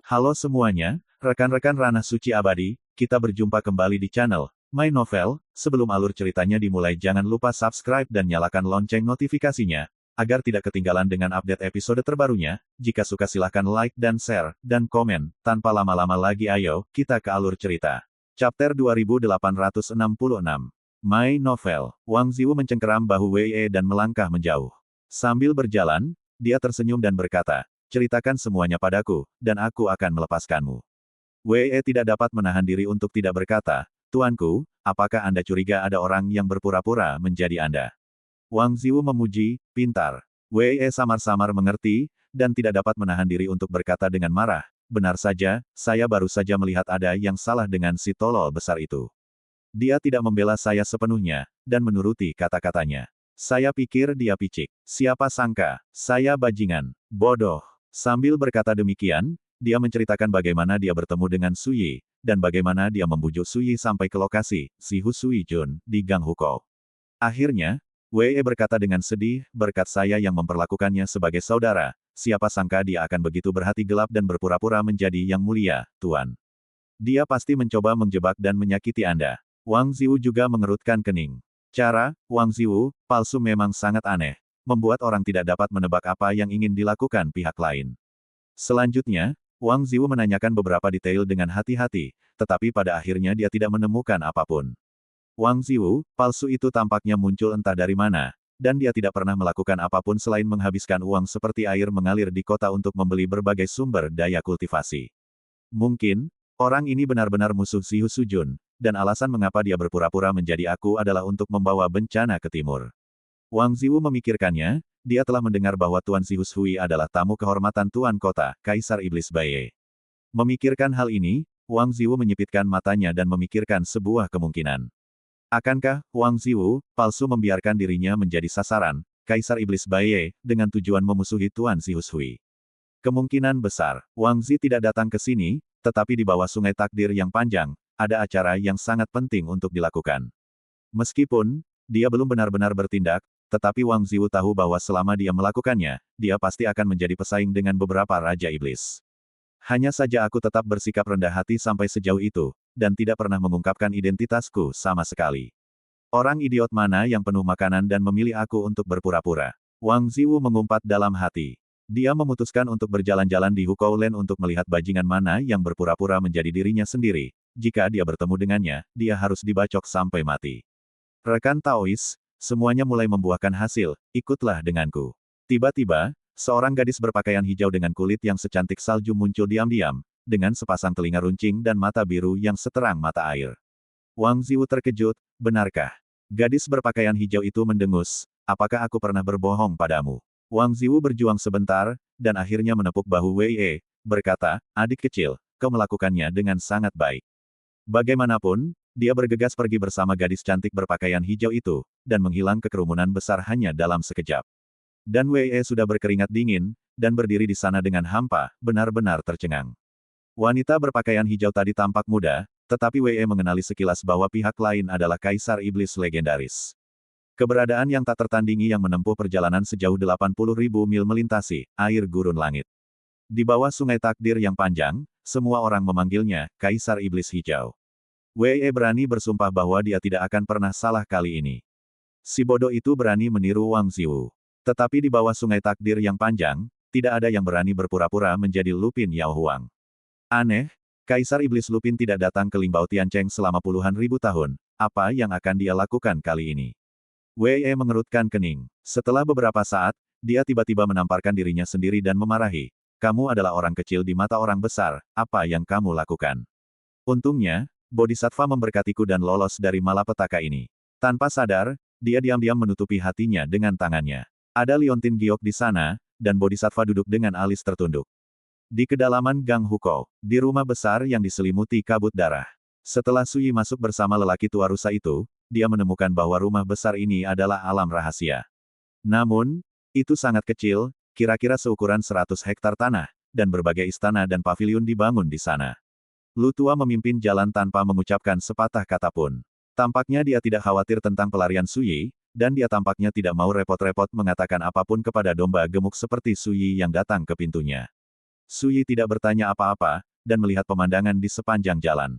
Halo semuanya, rekan-rekan Ranah Suci Abadi, kita berjumpa kembali di channel My Novel. Sebelum alur ceritanya dimulai, jangan lupa subscribe dan nyalakan lonceng notifikasinya, agar tidak ketinggalan dengan update episode terbarunya. Jika suka silahkan like dan share, dan komen. Tanpa lama-lama lagi ayo, kita ke alur cerita. Chapter 2866 My Novel. Wang Ziwu mencengkeram bahu Wei dan melangkah menjauh. Sambil berjalan, dia tersenyum dan berkata, "Ceritakan semuanya padaku, dan aku akan melepaskanmu." Wei tidak dapat menahan diri untuk tidak berkata, "Tuanku, apakah Anda curiga ada orang yang berpura-pura menjadi Anda?" Wang Ziwu memuji, "Pintar." Wei samar-samar mengerti, dan tidak dapat menahan diri untuk berkata dengan marah, "Benar saja, saya baru saja melihat ada yang salah dengan si tolol besar itu. Dia tidak membela saya sepenuhnya, dan menuruti kata-katanya. Saya pikir dia picik. Siapa sangka, saya bajingan. Bodoh." Sambil berkata demikian, dia menceritakan bagaimana dia bertemu dengan Suyi, dan bagaimana dia membujuk Suyi sampai ke lokasi, si Hu Sui Jun, di Gang Hukou. Akhirnya, Wei berkata dengan sedih, "Berkat saya yang memperlakukannya sebagai saudara, siapa sangka dia akan begitu berhati gelap dan berpura-pura menjadi yang mulia, Tuan. Dia pasti mencoba menjebak dan menyakiti Anda." Wang Ziwu juga mengerutkan kening. Cara Wang Ziwu palsu memang sangat aneh, membuat orang tidak dapat menebak apa yang ingin dilakukan pihak lain. Selanjutnya, Wang Ziwu menanyakan beberapa detail dengan hati-hati, tetapi pada akhirnya dia tidak menemukan apapun. Wang Ziwu, palsu itu tampaknya muncul entah dari mana, dan dia tidak pernah melakukan apapun selain menghabiskan uang seperti air mengalir di kota untuk membeli berbagai sumber daya kultivasi. Mungkin, orang ini benar-benar musuh si Hu Sujun, dan alasan mengapa dia berpura-pura menjadi aku adalah untuk membawa bencana ke timur. Wang Ziwu memikirkannya, dia telah mendengar bahwa Tuan Zihus Hui adalah tamu kehormatan Tuan Kota, Kaisar Iblis Baye. Memikirkan hal ini, Wang Ziwu menyipitkan matanya dan memikirkan sebuah kemungkinan. Akankah Wang Ziwu palsu membiarkan dirinya menjadi sasaran Kaisar Iblis Baye dengan tujuan memusuhi Tuan Zihus Hui? Kemungkinan besar, Wang Zi tidak datang ke sini, tetapi di bawah Sungai Takdir yang panjang, ada acara yang sangat penting untuk dilakukan. Meskipun dia belum benar-benar bertindak, tetapi Wang Ziwu tahu bahwa selama dia melakukannya, dia pasti akan menjadi pesaing dengan beberapa Raja Iblis. Hanya saja aku tetap bersikap rendah hati sampai sejauh itu, dan tidak pernah mengungkapkan identitasku sama sekali. Orang idiot mana yang penuh makanan dan memilih aku untuk berpura-pura? Wang Ziwu mengumpat dalam hati. Dia memutuskan untuk berjalan-jalan di Hukou Land untuk melihat bajingan mana yang berpura-pura menjadi dirinya sendiri. Jika dia bertemu dengannya, dia harus dibacok sampai mati. Rekan Taois, semuanya mulai membuahkan hasil, ikutlah denganku. Tiba-tiba, seorang gadis berpakaian hijau dengan kulit yang secantik salju muncul diam-diam, dengan sepasang telinga runcing dan mata biru yang seterang mata air. Wang Ziwu terkejut, "Benarkah?" Gadis berpakaian hijau itu mendengus, "Apakah aku pernah berbohong padamu?" Wang Ziwu berjuang sebentar, dan akhirnya menepuk bahu Wei, berkata, "Adik kecil, kau melakukannya dengan sangat baik." Bagaimanapun, dia bergegas pergi bersama gadis cantik berpakaian hijau itu, dan menghilang ke kerumunan besar hanya dalam sekejap. Dan Wei sudah berkeringat dingin, dan berdiri di sana dengan hampa, benar-benar tercengang. Wanita berpakaian hijau tadi tampak muda, tetapi Wei mengenali sekilas bahwa pihak lain adalah Kaisar Iblis legendaris. Keberadaan yang tak tertandingi yang menempuh perjalanan sejauh 80.000 mil melintasi air gurun langit. Di bawah Sungai Takdir yang panjang, semua orang memanggilnya Kaisar Iblis Hijau. Wei berani bersumpah bahwa dia tidak akan pernah salah kali ini. Si bodoh itu berani meniru Wang Ziwu. Tetapi di bawah Sungai Takdir yang panjang, tidak ada yang berani berpura-pura menjadi Lupin Yao Huang. Aneh, Kaisar Iblis Lupin tidak datang ke Lingbao Tiancheng selama puluhan ribu tahun. Apa yang akan dia lakukan kali ini? Wei mengerutkan kening. Setelah beberapa saat, dia tiba-tiba menamparkan dirinya sendiri dan memarahi. "Kamu adalah orang kecil di mata orang besar, apa yang kamu lakukan?" Untungnya, Bodhisattva memberkatiku dan lolos dari malapetaka ini. Tanpa sadar, dia diam-diam menutupi hatinya dengan tangannya. Ada liontin giok di sana, dan Bodhisattva duduk dengan alis tertunduk. Di kedalaman Gang Hukou, di rumah besar yang diselimuti kabut darah. Setelah Suyi masuk bersama lelaki tua rusa itu, dia menemukan bahwa rumah besar ini adalah alam rahasia. Namun, itu sangat kecil, kira-kira seukuran 100 hektar tanah, dan berbagai istana dan paviliun dibangun di sana. Lu tua memimpin jalan tanpa mengucapkan sepatah kata pun. Tampaknya dia tidak khawatir tentang pelarian Suyi, dan dia tampaknya tidak mau repot-repot mengatakan apapun kepada domba gemuk seperti Suyi yang datang ke pintunya. Suyi tidak bertanya apa-apa, dan melihat pemandangan di sepanjang jalan.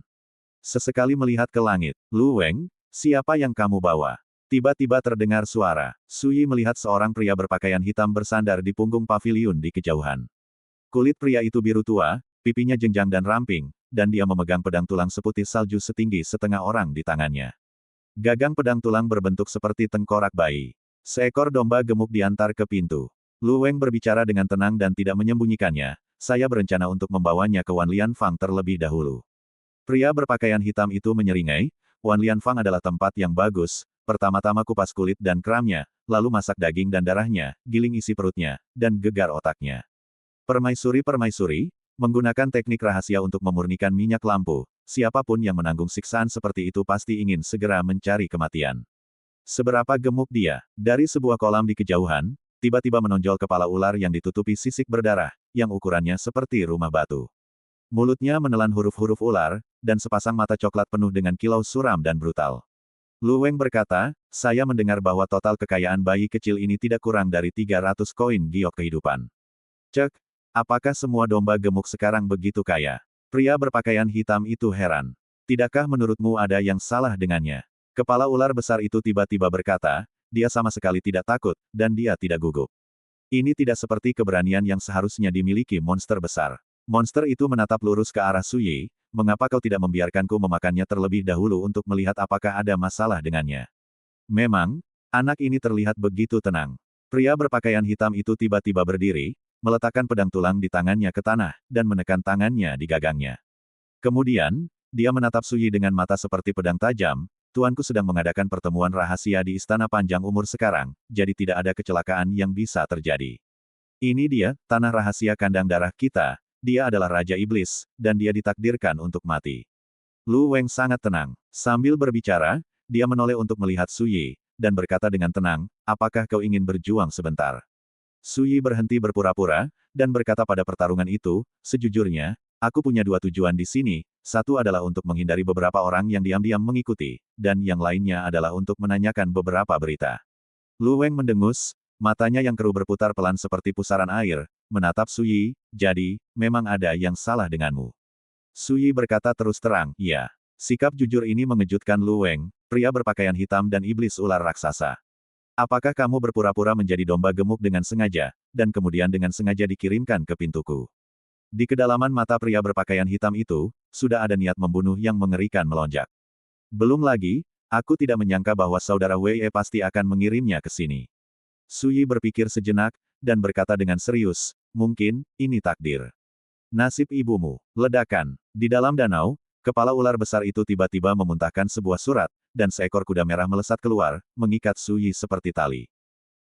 Sesekali melihat ke langit. Lu Weng, siapa yang kamu bawa? Tiba-tiba terdengar suara. Suyi melihat seorang pria berpakaian hitam bersandar di punggung paviliun di kejauhan. Kulit pria itu biru tua, pipinya jenjang dan ramping, dan dia memegang pedang tulang seputih salju setinggi setengah orang di tangannya. Gagang pedang tulang berbentuk seperti tengkorak bayi. Seekor domba gemuk diantar ke pintu. Lu Weng berbicara dengan tenang dan tidak menyembunyikannya. Saya berencana untuk membawanya ke Wan Lianfang terlebih dahulu. Pria berpakaian hitam itu menyeringai, Wan Lianfang adalah tempat yang bagus. Pertama-tama kupas kulit dan kramnya, lalu masak daging dan darahnya, giling isi perutnya, dan gegar otaknya. Permaisuri-permaisuri, menggunakan teknik rahasia untuk memurnikan minyak lampu, siapapun yang menanggung siksaan seperti itu pasti ingin segera mencari kematian. Seberapa gemuk dia? Dari sebuah kolam di kejauhan, tiba-tiba menonjol kepala ular yang ditutupi sisik berdarah, yang ukurannya seperti rumah batu. Mulutnya menelan huruf-huruf ular, dan sepasang mata coklat penuh dengan kilau suram dan brutal. Lu Weng berkata, saya mendengar bahwa total kekayaan bayi kecil ini tidak kurang dari 300 koin giok kehidupan. Cek, apakah semua domba gemuk sekarang begitu kaya? Pria berpakaian hitam itu heran. Tidakkah menurutmu ada yang salah dengannya? Kepala ular besar itu tiba-tiba berkata, dia sama sekali tidak takut, dan dia tidak gugup. Ini tidak seperti keberanian yang seharusnya dimiliki monster besar. Monster itu menatap lurus ke arah Suyi, mengapa kau tidak membiarkanku memakannya terlebih dahulu untuk melihat apakah ada masalah dengannya? Memang, anak ini terlihat begitu tenang. Pria berpakaian hitam itu tiba-tiba berdiri, meletakkan pedang tulang di tangannya ke tanah, dan menekan tangannya di gagangnya. Kemudian, dia menatap Suyi dengan mata seperti pedang tajam, tuanku sedang mengadakan pertemuan rahasia di istana panjang umur sekarang, jadi tidak ada kecelakaan yang bisa terjadi. Ini dia, tanah rahasia kandang darah kita, dia adalah Raja Iblis, dan dia ditakdirkan untuk mati. Lu Weng sangat tenang. Sambil berbicara, dia menoleh untuk melihat Suyi, dan berkata dengan tenang, apakah kau ingin berjuang sebentar? Suyi berhenti berpura-pura, dan berkata pada pertarungan itu, sejujurnya, aku punya dua tujuan di sini, satu adalah untuk menghindari beberapa orang yang diam-diam mengikuti, dan yang lainnya adalah untuk menanyakan beberapa berita. Lu Weng mendengus, matanya yang keruh berputar pelan seperti pusaran air, menatap Suyi, jadi, memang ada yang salah denganmu. Suyi berkata terus terang, ya. Sikap jujur ini mengejutkan Lu Weng, pria berpakaian hitam dan iblis ular raksasa. Apakah kamu berpura-pura menjadi domba gemuk dengan sengaja, dan kemudian dengan sengaja dikirimkan ke pintuku? Di kedalaman mata pria berpakaian hitam itu, sudah ada niat membunuh yang mengerikan melonjak. Belum lagi, aku tidak menyangka bahwa saudara Wei pasti akan mengirimnya ke sini. Suyi berpikir sejenak, dan berkata dengan serius, mungkin, ini takdir. Nasib ibumu. Ledakan. Di dalam danau, kepala ular besar itu tiba-tiba memuntahkan sebuah surat, dan seekor kuda merah melesat keluar, mengikat Suyi seperti tali.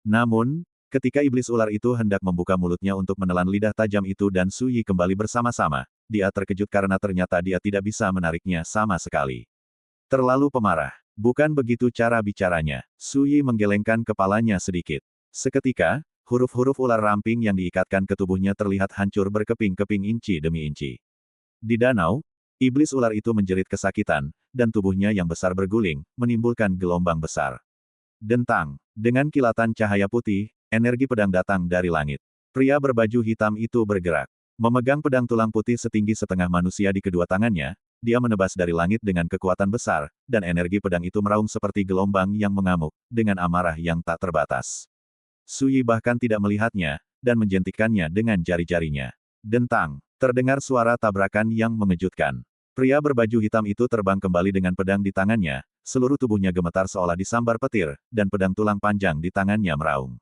Namun, ketika iblis ular itu hendak membuka mulutnya untuk menelan lidah tajam itu dan Suyi kembali bersama-sama, dia terkejut karena ternyata dia tidak bisa menariknya sama sekali. Terlalu pemarah. Bukan begitu cara bicaranya. Suyi menggelengkan kepalanya sedikit. Seketika, huruf-huruf ular ramping yang diikatkan ke tubuhnya terlihat hancur berkeping-keping inci demi inci. Di danau, iblis ular itu menjerit kesakitan, dan tubuhnya yang besar berguling, menimbulkan gelombang besar. Dentang. Dengan kilatan cahaya putih, energi pedang datang dari langit. Pria berbaju hitam itu bergerak. Memegang pedang tulang putih setinggi setengah manusia di kedua tangannya, dia menebas dari langit dengan kekuatan besar, dan energi pedang itu meraung seperti gelombang yang mengamuk, dengan amarah yang tak terbatas. Suyi bahkan tidak melihatnya, dan menjentikannya dengan jari-jarinya. Dentang. Terdengar suara tabrakan yang mengejutkan. Pria berbaju hitam itu terbang kembali dengan pedang di tangannya, seluruh tubuhnya gemetar seolah disambar petir, dan pedang tulang panjang di tangannya meraung.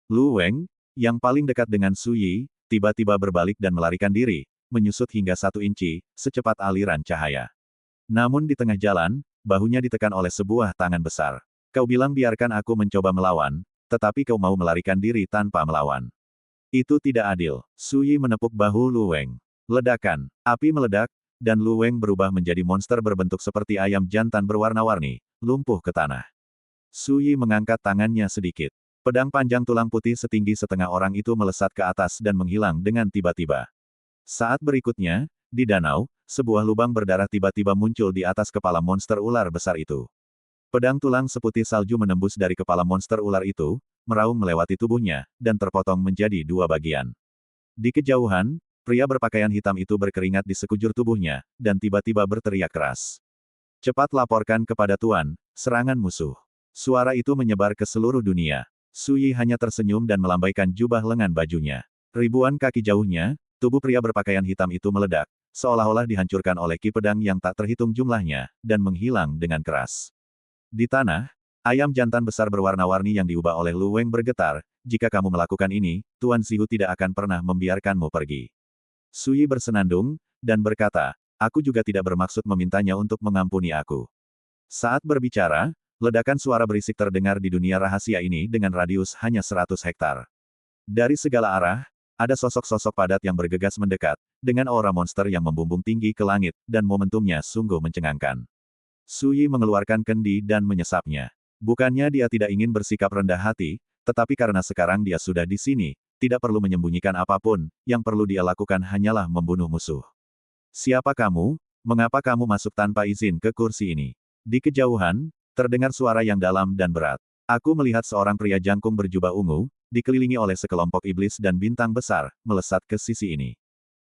Lu Weng, yang paling dekat dengan Suyi, tiba-tiba berbalik dan melarikan diri, menyusut hingga 1 inci, secepat aliran cahaya. Namun di tengah jalan, bahunya ditekan oleh sebuah tangan besar. Kau bilang biarkan aku mencoba melawan, tetapi kau mau melarikan diri tanpa melawan. Itu tidak adil. Suyi menepuk bahu Lu Weng. Ledakan. Api meledak, dan Lu Weng berubah menjadi monster berbentuk seperti ayam jantan berwarna-warni, lumpuh ke tanah. Suyi mengangkat tangannya sedikit. Pedang panjang tulang putih setinggi setengah orang itu melesat ke atas dan menghilang dengan tiba-tiba. Saat berikutnya, di danau, sebuah lubang berdarah tiba-tiba muncul di atas kepala monster ular besar itu. Pedang tulang seputih salju menembus dari kepala monster ular itu, meraung melewati tubuhnya, dan terpotong menjadi 2 bagian. Di kejauhan, Pria berpakaian hitam itu berkeringat di sekujur tubuhnya, dan tiba-tiba berteriak keras. Cepat laporkan kepada Tuan, serangan musuh. Suara itu menyebar ke seluruh dunia. Suyi hanya tersenyum dan melambaikan jubah lengan bajunya. Ribuan kaki jauhnya, tubuh pria berpakaian hitam itu meledak, seolah-olah dihancurkan oleh ki pedang yang tak terhitung jumlahnya, dan menghilang dengan keras. Di tanah, ayam jantan besar berwarna-warni yang diubah oleh Lu Weng bergetar. Jika kamu melakukan ini, Tuan Zihu tidak akan pernah membiarkanmu pergi. Suyi bersenandung, dan berkata, aku juga tidak bermaksud memintanya untuk mengampuni aku. Saat berbicara, ledakan suara berisik terdengar di dunia rahasia ini dengan radius hanya 100 hektar. Dari segala arah, ada sosok-sosok padat yang bergegas mendekat, dengan aura monster yang membumbung tinggi ke langit, dan momentumnya sungguh mencengangkan. Suyi mengeluarkan kendi dan menyesapnya. Bukannya dia tidak ingin bersikap rendah hati, tetapi karena sekarang dia sudah di sini, tidak perlu menyembunyikan apapun, yang perlu dia lakukan hanyalah membunuh musuh. Siapa kamu? Mengapa kamu masuk tanpa izin ke kursi ini? Di kejauhan, terdengar suara yang dalam dan berat. Aku melihat seorang pria jangkung berjubah ungu, dikelilingi oleh sekelompok iblis dan bintang besar, melesat ke sisi ini.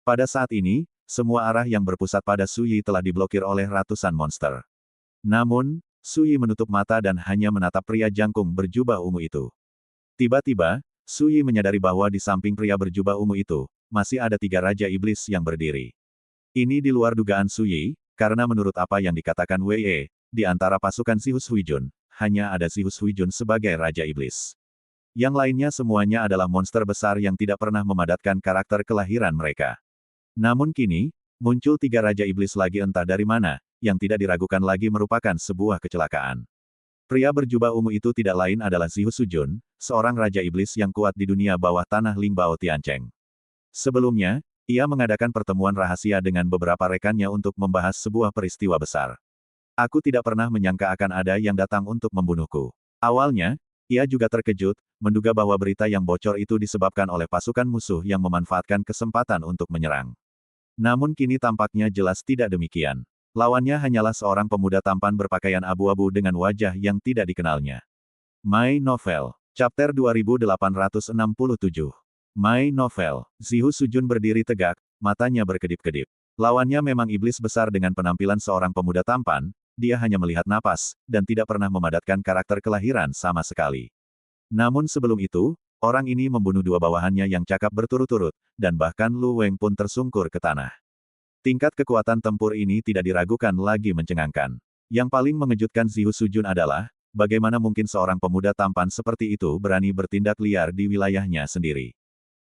Pada saat ini, semua arah yang berpusat pada Suyi telah diblokir oleh ratusan monster. Namun, Suyi menutup mata dan hanya menatap pria jangkung berjubah ungu itu. Tiba-tiba, Suyi menyadari bahwa di samping pria berjubah ungu itu, masih ada 3 raja iblis yang berdiri. Ini di luar dugaan Suyi, karena menurut apa yang dikatakan Wei, di antara pasukan Zihus Huijun, hanya ada Zihus Huijun sebagai raja iblis. Yang lainnya semuanya adalah monster besar yang tidak pernah memadatkan karakter kelahiran mereka. Namun kini, muncul 3 raja iblis lagi entah dari mana, yang tidak diragukan lagi merupakan sebuah kecelakaan. Pria berjubah ungu itu tidak lain adalah Zihus Huijun, seorang raja iblis yang kuat di dunia bawah tanah Lingbao Tiancheng. Sebelumnya, ia mengadakan pertemuan rahasia dengan beberapa rekannya untuk membahas sebuah peristiwa besar. Aku tidak pernah menyangka akan ada yang datang untuk membunuhku. Awalnya, ia juga terkejut, menduga bahwa berita yang bocor itu disebabkan oleh pasukan musuh yang memanfaatkan kesempatan untuk menyerang. Namun kini tampaknya jelas tidak demikian. Lawannya hanyalah seorang pemuda tampan berpakaian abu-abu dengan wajah yang tidak dikenalnya. My Novel. Chapter 2867. My Novel. Zihus Huijun berdiri tegak, matanya berkedip-kedip. Lawannya memang iblis besar dengan penampilan seorang pemuda tampan, dia hanya melihat napas, dan tidak pernah memadatkan karakter kelahiran sama sekali. Namun sebelum itu, orang ini membunuh 2 bawahannya yang cakap berturut-turut, dan bahkan Lu Weng pun tersungkur ke tanah. Tingkat kekuatan tempur ini tidak diragukan lagi mencengangkan. Yang paling mengejutkan Zihus Huijun adalah, bagaimana mungkin seorang pemuda tampan seperti itu berani bertindak liar di wilayahnya sendiri.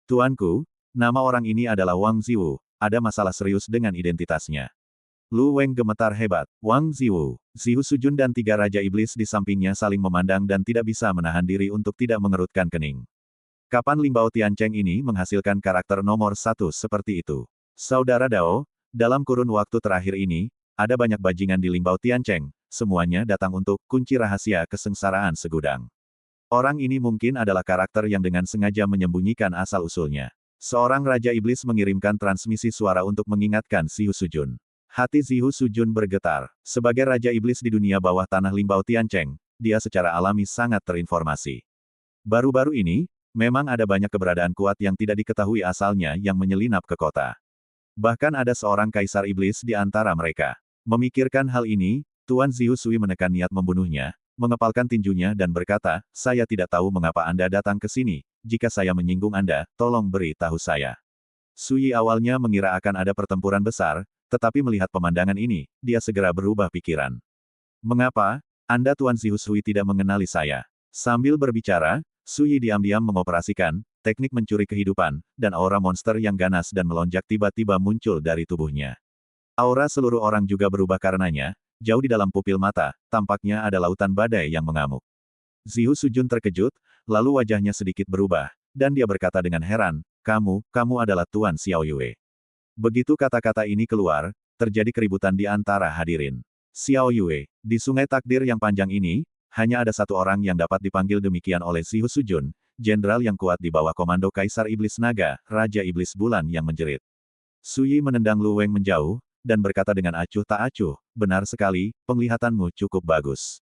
Tuanku, nama orang ini adalah Wang Ziwu, ada masalah serius dengan identitasnya. Lu Weng gemetar hebat. Wang Ziwu, Zihus Huijun dan 3 raja iblis di sampingnya saling memandang dan tidak bisa menahan diri untuk tidak mengerutkan kening. Kapan Lingbao Tiancheng ini menghasilkan karakter nomor 1 seperti itu? Saudara Dao, dalam kurun waktu terakhir ini, ada banyak bajingan di Lingbao Tiancheng, semuanya datang untuk kunci rahasia kesengsaraan segudang. Orang ini mungkin adalah karakter yang dengan sengaja menyembunyikan asal-usulnya. Seorang raja iblis mengirimkan transmisi suara untuk mengingatkan Zihus Huijun. Hati Zihus Huijun bergetar. Sebagai raja iblis di dunia bawah tanah Lingbao Tiancheng, dia secara alami sangat terinformasi. Baru-baru ini, memang ada banyak keberadaan kuat yang tidak diketahui asalnya yang menyelinap ke kota. Bahkan ada seorang kaisar iblis di antara mereka. Memikirkan hal ini, Tuan Zihus Hui menekan niat membunuhnya, mengepalkan tinjunya dan berkata, saya tidak tahu mengapa Anda datang ke sini, jika saya menyinggung Anda, tolong beri tahu saya. Suyi awalnya mengira akan ada pertempuran besar, tetapi melihat pemandangan ini, dia segera berubah pikiran. Mengapa, Anda Tuan Zihus Hui tidak mengenali saya? Sambil berbicara, Suyi diam-diam mengoperasikan teknik mencuri kehidupan, dan aura monster yang ganas dan melonjak tiba-tiba muncul dari tubuhnya. Aura seluruh orang juga berubah karenanya, jauh di dalam pupil mata, tampaknya ada lautan badai yang mengamuk. Zihus Huijun terkejut, lalu wajahnya sedikit berubah, dan dia berkata dengan heran, kamu adalah Tuan Xiao Yue. Begitu kata-kata ini keluar, terjadi keributan di antara hadirin. Xiao Yue, di sungai takdir yang panjang ini, hanya ada satu orang yang dapat dipanggil demikian oleh Zihus Huijun, jenderal yang kuat di bawah komando Kaisar Iblis Naga, Raja Iblis Bulan yang menjerit. Suyi menendang Lu Weng menjauh, dan berkata dengan acuh tak acuh, benar sekali, penglihatanmu cukup bagus.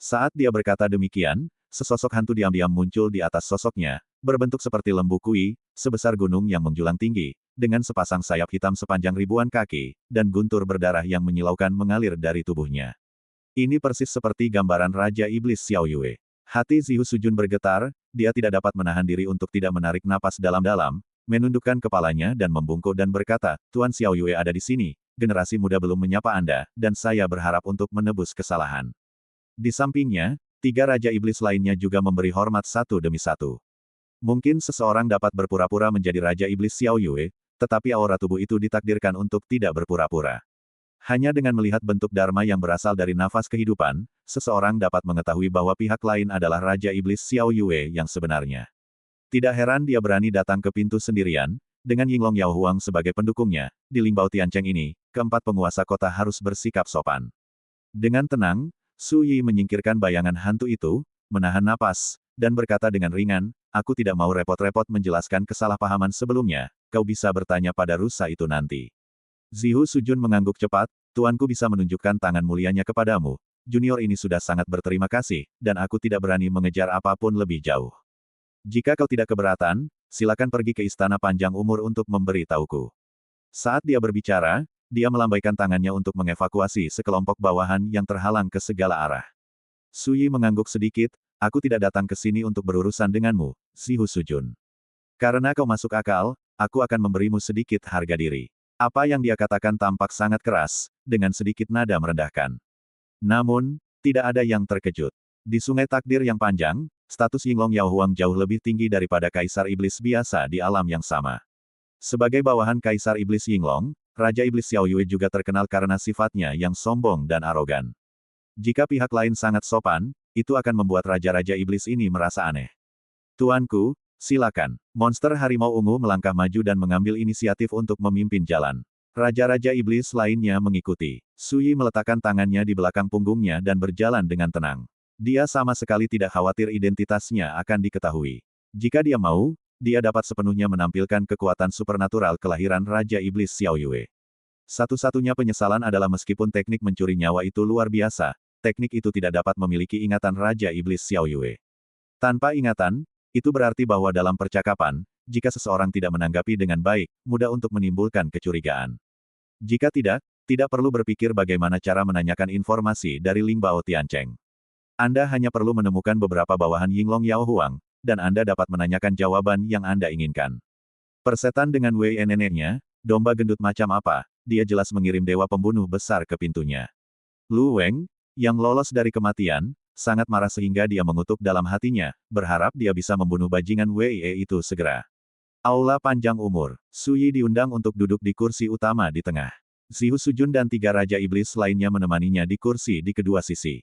Saat dia berkata demikian, sesosok hantu diam-diam muncul di atas sosoknya, berbentuk seperti lembu kui, sebesar gunung yang menjulang tinggi, dengan sepasang sayap hitam sepanjang ribuan kaki, dan guntur berdarah yang menyilaukan mengalir dari tubuhnya. Ini persis seperti gambaran Raja Iblis Xiao Yue. Hati Zihu Sujun bergetar, dia tidak dapat menahan diri untuk tidak menarik napas dalam-dalam, menundukkan kepalanya dan membungkuk dan berkata, Tuan Xiao Yue ada di sini, generasi muda belum menyapa Anda, dan saya berharap untuk menebus kesalahan. Di sampingnya, 3 Raja Iblis lainnya juga memberi hormat satu demi satu. Mungkin seseorang dapat berpura-pura menjadi Raja Iblis Xiao Yue, tetapi aura tubuh itu ditakdirkan untuk tidak berpura-pura. Hanya dengan melihat bentuk Dharma yang berasal dari nafas kehidupan, seseorang dapat mengetahui bahwa pihak lain adalah Raja Iblis Xiao Yue yang sebenarnya. Tidak heran dia berani datang ke pintu sendirian, dengan Yinglong Yao Huang sebagai pendukungnya, di Lingbao Tiancheng ini, keempat penguasa kota harus bersikap sopan. Dengan tenang, Su Yi menyingkirkan bayangan hantu itu, menahan napas, dan berkata dengan ringan, aku tidak mau repot-repot menjelaskan kesalahpahaman sebelumnya, kau bisa bertanya pada rusa itu nanti. Zihu Sujun mengangguk cepat, tuanku bisa menunjukkan tangan mulianya kepadamu. Junior ini sudah sangat berterima kasih, dan aku tidak berani mengejar apapun lebih jauh. Jika kau tidak keberatan, silakan pergi ke Istana Panjang Umur untuk memberi tahuku. Saat dia berbicara, dia melambaikan tangannya untuk mengevakuasi sekelompok bawahan yang terhalang ke segala arah. Su Yi mengangguk sedikit, aku tidak datang ke sini untuk berurusan denganmu, Zihu Sujun. Karena kau masuk akal, aku akan memberimu sedikit harga diri. Apa yang dia katakan tampak sangat keras, dengan sedikit nada merendahkan. Namun, tidak ada yang terkejut. Di sungai takdir yang panjang, status Yinglong Yao Huang jauh lebih tinggi daripada Kaisar Iblis biasa di alam yang sama. Sebagai bawahan Kaisar Iblis Yinglong, Raja Iblis Xiao Yue juga terkenal karena sifatnya yang sombong dan arogan. Jika pihak lain sangat sopan, itu akan membuat Raja-Raja Iblis ini merasa aneh. Tuanku, silakan. Monster harimau ungu melangkah maju dan mengambil inisiatif untuk memimpin jalan. Raja-raja iblis lainnya mengikuti. Su Yi meletakkan tangannya di belakang punggungnya dan berjalan dengan tenang. Dia sama sekali tidak khawatir identitasnya akan diketahui. Jika dia mau, dia dapat sepenuhnya menampilkan kekuatan supernatural kelahiran Raja Iblis Xiao Yue. Satu-satunya penyesalan adalah meskipun teknik mencuri nyawa itu luar biasa, teknik itu tidak dapat memiliki ingatan Raja Iblis Xiao Yue. Tanpa ingatan, itu berarti bahwa dalam percakapan, jika seseorang tidak menanggapi dengan baik, mudah untuk menimbulkan kecurigaan. Jika tidak, tidak perlu berpikir bagaimana cara menanyakan informasi dari Lingbao Tiancheng. Anda hanya perlu menemukan beberapa bawahan Yinglong Yao Huang, dan Anda dapat menanyakan jawaban yang Anda inginkan. Persetan dengan Wei neneknya, domba gendut macam apa, dia jelas mengirim dewa pembunuh besar ke pintunya. Lu Weng, yang lolos dari kematian, sangat marah sehingga dia mengutuk dalam hatinya, berharap dia bisa membunuh bajingan Wei itu segera. Aula Panjang Umur. Su Yi diundang untuk duduk di kursi utama di tengah. Zihu Sujun dan 3 Raja Iblis lainnya menemaninya di kursi di kedua sisi.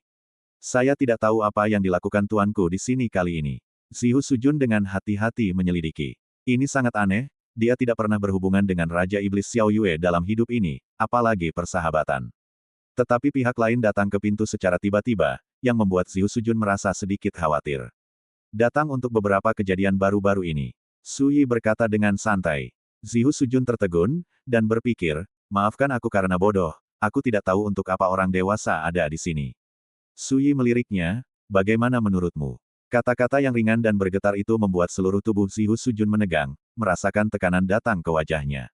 Saya tidak tahu apa yang dilakukan tuanku di sini kali ini. Zihu Sujun dengan hati-hati menyelidiki. Ini sangat aneh, dia tidak pernah berhubungan dengan Raja Iblis Xiao Yue dalam hidup ini, apalagi persahabatan. Tetapi pihak lain datang ke pintu secara tiba-tiba, yang membuat Zihu Sujun merasa sedikit khawatir. Datang untuk beberapa kejadian baru-baru ini. Su Yi berkata dengan santai. Zihu Sujun tertegun, dan berpikir, maafkan aku karena bodoh, aku tidak tahu untuk apa orang dewasa ada di sini. Su Yi meliriknya, bagaimana menurutmu? Kata-kata yang ringan dan bergetar itu membuat seluruh tubuh Zihu Sujun menegang, merasakan tekanan datang ke wajahnya.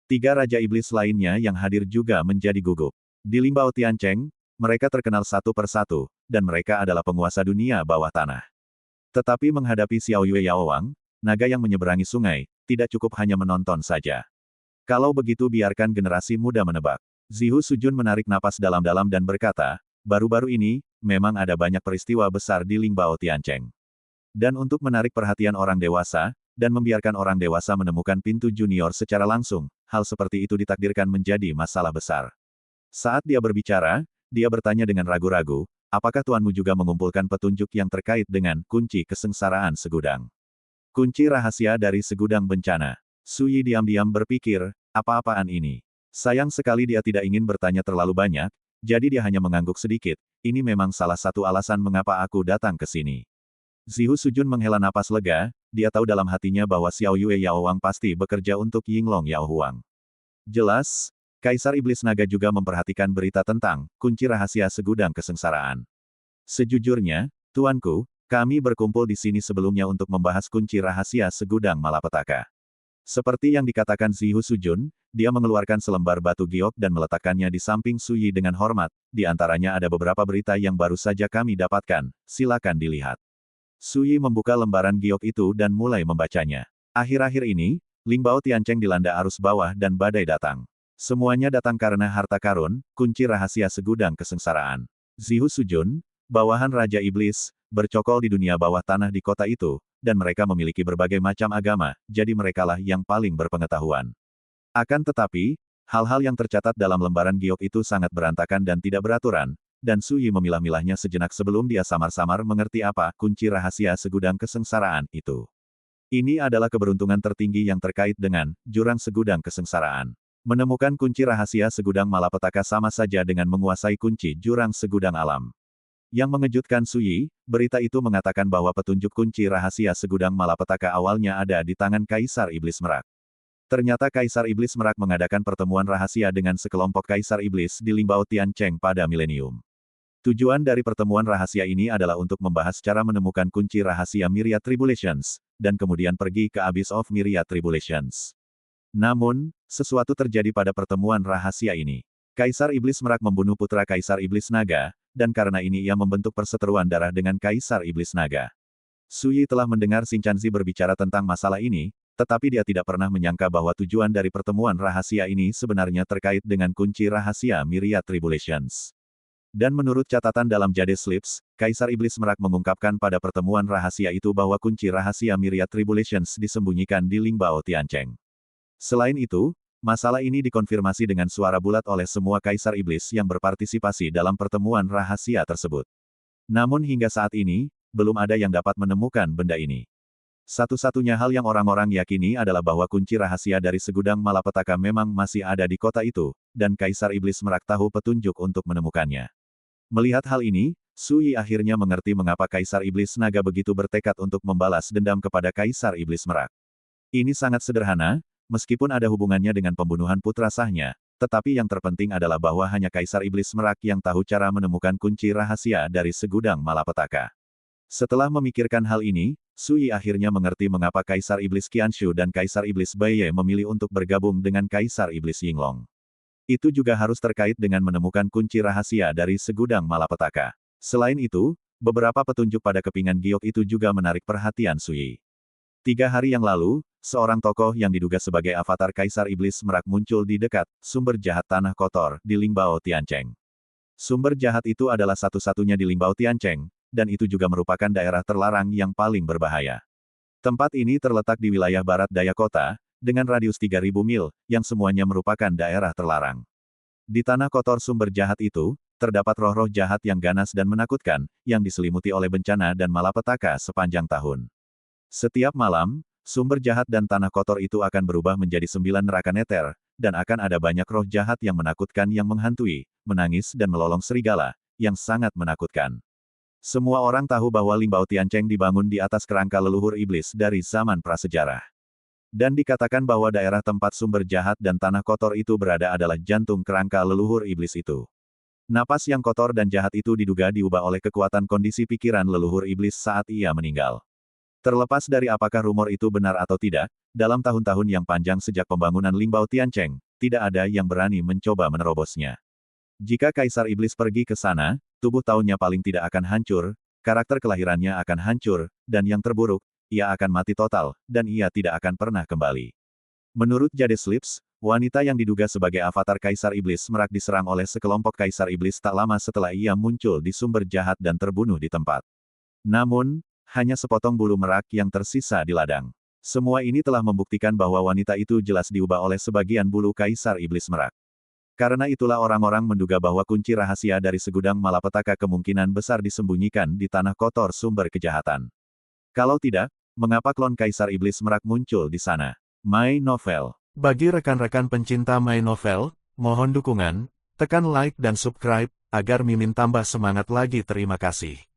3 Raja Iblis lainnya yang hadir juga menjadi gugup. Di Lingbao Tiancheng, mereka terkenal satu persatu, dan mereka adalah penguasa dunia bawah tanah. Tetapi menghadapi Xiao Yue Yaowang, naga yang menyeberangi sungai, tidak cukup hanya menonton saja. Kalau begitu biarkan generasi muda menebak. Zihu Sujun menarik napas dalam-dalam dan berkata, baru-baru ini, memang ada banyak peristiwa besar di Lingbao Tiancheng. Dan untuk menarik perhatian orang dewasa, dan membiarkan orang dewasa menemukan pintu junior secara langsung, hal seperti itu ditakdirkan menjadi masalah besar. Saat dia berbicara, dia bertanya dengan ragu-ragu, apakah tuanmu juga mengumpulkan petunjuk yang terkait dengan kunci kesengsaraan segudang? Kunci rahasia dari segudang bencana. Su Yi diam-diam berpikir, apa-apaan ini? Sayang sekali dia tidak ingin bertanya terlalu banyak, jadi dia hanya mengangguk sedikit, ini memang salah satu alasan mengapa aku datang ke sini. Zihu Sujun menghela napas lega, dia tahu dalam hatinya bahwa Xiao Yue Yaowang pasti bekerja untuk Yinglong Yao Huang. Jelas, Kaisar Iblis Naga juga memperhatikan berita tentang kunci rahasia segudang kesengsaraan. Sejujurnya, tuanku, kami berkumpul di sini sebelumnya untuk membahas kunci rahasia segudang malapetaka. Seperti yang dikatakan Zihu Sujun, dia mengeluarkan selembar batu giok dan meletakkannya di samping Suyi dengan hormat. Di antaranya ada beberapa berita yang baru saja kami dapatkan, silakan dilihat. Suyi membuka lembaran giok itu dan mulai membacanya. Akhir-akhir ini, Lingbao Tiancheng dilanda arus bawah dan badai datang. Semuanya datang karena harta karun, kunci rahasia segudang kesengsaraan. Zihu Sujun, bawahan Raja Iblis, bercokol di dunia bawah tanah di kota itu, dan mereka memiliki berbagai macam agama, jadi merekalah yang paling berpengetahuan. Akan tetapi, hal-hal yang tercatat dalam lembaran giok itu sangat berantakan dan tidak beraturan, dan Suyi memilah-milahnya sejenak sebelum dia samar-samar mengerti apa kunci rahasia segudang kesengsaraan itu. Ini adalah keberuntungan tertinggi yang terkait dengan jurang segudang kesengsaraan. Menemukan kunci rahasia segudang malapetaka sama saja dengan menguasai kunci jurang segudang alam. Yang mengejutkan Suyi, berita itu mengatakan bahwa petunjuk kunci rahasia segudang malapetaka awalnya ada di tangan Kaisar Iblis Merak. Ternyata Kaisar Iblis Merak mengadakan pertemuan rahasia dengan sekelompok Kaisar Iblis di Lingbao Tiancheng pada milenium. Tujuan dari pertemuan rahasia ini adalah untuk membahas cara menemukan kunci rahasia Myriad Tribulations, dan kemudian pergi ke Abyss of Myriad Tribulations. Namun, sesuatu terjadi pada pertemuan rahasia ini. Kaisar Iblis Merak membunuh putra Kaisar Iblis Naga, dan karena ini ia membentuk perseteruan darah dengan Kaisar Iblis Naga. Suyi telah mendengar Xincanzi berbicara tentang masalah ini, tetapi dia tidak pernah menyangka bahwa tujuan dari pertemuan rahasia ini sebenarnya terkait dengan kunci rahasia Myriad Tribulations. Dan menurut catatan dalam Jade Slips, Kaisar Iblis Merak mengungkapkan pada pertemuan rahasia itu bahwa kunci rahasia Myriad Tribulations disembunyikan di Lingbao Tiancheng. Selain itu, masalah ini dikonfirmasi dengan suara bulat oleh semua Kaisar Iblis yang berpartisipasi dalam pertemuan rahasia tersebut. Namun hingga saat ini, belum ada yang dapat menemukan benda ini. Satu-satunya hal yang orang-orang yakini adalah bahwa kunci rahasia dari segudang malapetaka memang masih ada di kota itu, dan Kaisar Iblis Merak tahu petunjuk untuk menemukannya. Melihat hal ini, Suyi akhirnya mengerti mengapa Kaisar Iblis Naga begitu bertekad untuk membalas dendam kepada Kaisar Iblis Merak. Ini sangat sederhana, meskipun ada hubungannya dengan pembunuhan putra sahnya, tetapi yang terpenting adalah bahwa hanya Kaisar Iblis Merak yang tahu cara menemukan kunci rahasia dari segudang malapetaka. Setelah memikirkan hal ini, Suyi akhirnya mengerti mengapa Kaisar Iblis Qianshu dan Kaisar Iblis Baiye memilih untuk bergabung dengan Kaisar Iblis Yinglong. Itu juga harus terkait dengan menemukan kunci rahasia dari segudang malapetaka. Selain itu, beberapa petunjuk pada kepingan giok itu juga menarik perhatian Suyi. 3 hari yang lalu, seorang tokoh yang diduga sebagai avatar Kaisar Iblis Merak muncul di dekat sumber jahat Tanah Kotor di Lingbao Tiancheng. Sumber jahat itu adalah satu-satunya di Lingbao Tiancheng, dan itu juga merupakan daerah terlarang yang paling berbahaya. Tempat ini terletak di wilayah barat daya kota, dengan radius 3.000 mil, yang semuanya merupakan daerah terlarang. Di Tanah Kotor sumber jahat itu, terdapat roh-roh jahat yang ganas dan menakutkan, yang diselimuti oleh bencana dan malapetaka sepanjang tahun. Setiap malam, sumber jahat dan Tanah Kotor itu akan berubah menjadi 9 neraka neter, dan akan ada banyak roh jahat yang menakutkan yang menghantui, menangis dan melolong serigala, yang sangat menakutkan. Semua orang tahu bahwa Lingbao Tiancheng dibangun di atas kerangka leluhur iblis dari zaman prasejarah. Dan dikatakan bahwa daerah tempat sumber jahat dan Tanah Kotor itu berada adalah jantung kerangka leluhur iblis itu. Napas yang kotor dan jahat itu diduga diubah oleh kekuatan kondisi pikiran leluhur iblis saat ia meninggal. Terlepas dari apakah rumor itu benar atau tidak, dalam tahun-tahun yang panjang sejak pembangunan Lingbao Tiancheng, tidak ada yang berani mencoba menerobosnya. Jika Kaisar Iblis pergi ke sana, tubuh tahunnya paling tidak akan hancur, karakter kelahirannya akan hancur, dan yang terburuk, ia akan mati total, dan ia tidak akan pernah kembali. Menurut Jade Slips, wanita yang diduga sebagai avatar Kaisar Iblis Merak diserang oleh sekelompok Kaisar Iblis tak lama setelah ia muncul di sumber jahat dan terbunuh di tempat. Namun, hanya sepotong bulu merak yang tersisa di ladang. Semua ini telah membuktikan bahwa wanita itu jelas diubah oleh sebagian bulu Kaisar Iblis Merak. Karena itulah orang-orang menduga bahwa kunci rahasia dari segudang malapetaka kemungkinan besar disembunyikan di Tanah Kotor sumber kejahatan. Kalau tidak, mengapa klon Kaisar Iblis Merak muncul di sana? My Novel. Bagi rekan-rekan pencinta My Novel, mohon dukungan, tekan like dan subscribe, agar Mimin tambah semangat lagi. Terima kasih.